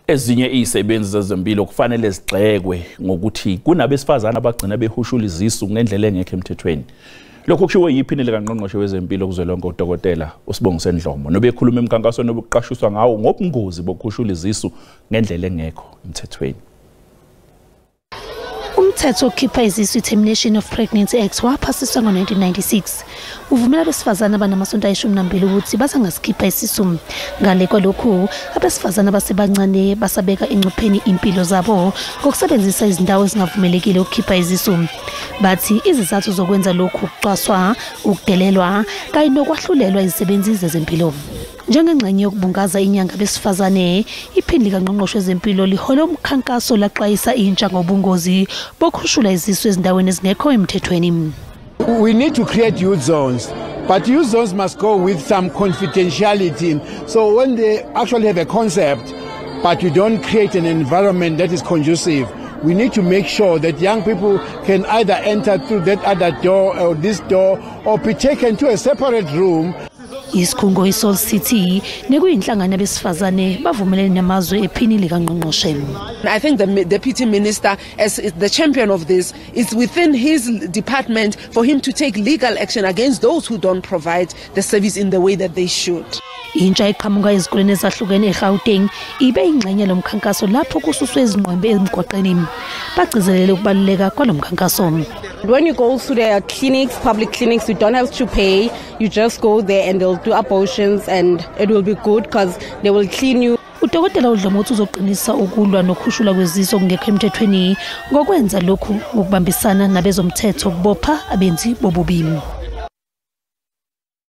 Ezinye izisebenzi zezempilo kufanele zigxekwe ngokuthi kunabesifazane abagcina behushula izisu ngendlela engekho emthethweni. Lokho kushiwo yiphini likaNgqongqoshe wezempilo kuzwelonke uDokotela uSibongo Ndlomo nobekhuluma emkhankasweni obuqwashisa ngawo ngobungozi bokuhushula izisu ngendlela engekho emthethweni. Umthetho wokukhipha izisu, i-Termination of Pregnancy Act, waphasiswa ngo-1996. Uvumela abesifazane abanamasonto ayishumi nambili ukuthi basangasikhipha isisu. Ngale kwalokhu, abesifazane abasebancane basabeka encupheni impilo zabo ngokusebenzisa izindawo ezingavumelekile ukukhipha izisu. Bathi izizathu zokwenza lokhu ukucwaswa, ukudelelwa kanye nokwahlulelwa izisebenzi zezempilo. Njengengxenye yokubungaza inyanga besifazane, iphini likaNgqongqoshe wezempilo lihola umkhankaso laxwayisa intsha ngobungozi bokuhushula izisu ezindaweni ezingekho emthethweni. We need to create youth zones, but youth zones must go with some confidentiality. So when they actually have a concept, but you don't create an environment that is conducive, we need to make sure that young people can either enter through that other door or this door or be taken to a separate room. Isikhungo iSoul City nekuyinhlangano abesifazane bavumelene namazwe ephini likaNgqongqoshe. I think the Deputy Minister, as the champion of this, is within his department for him to take legal action against those who don't provide the service in the way that they should. Intsha iqhamuka ezikoleni ezahlukene eGauteng ibe ingxenye lomkhankaso lapho kususwe izingqwembe emgwaqeni. Bagcizelele ukubaluleka kwalomkhankaso. When you go to the clinics, public clinics, you don't have to pay. You just go there and they'll do abortions and it will be good because they will clean you. Udokotela uDlomo uzoqinisa ukulwa nokhushula kweziso ngekho emthethweni ngokwenza lokhu ngokubambisana nabezomthetho kubopha abenzi bobubi.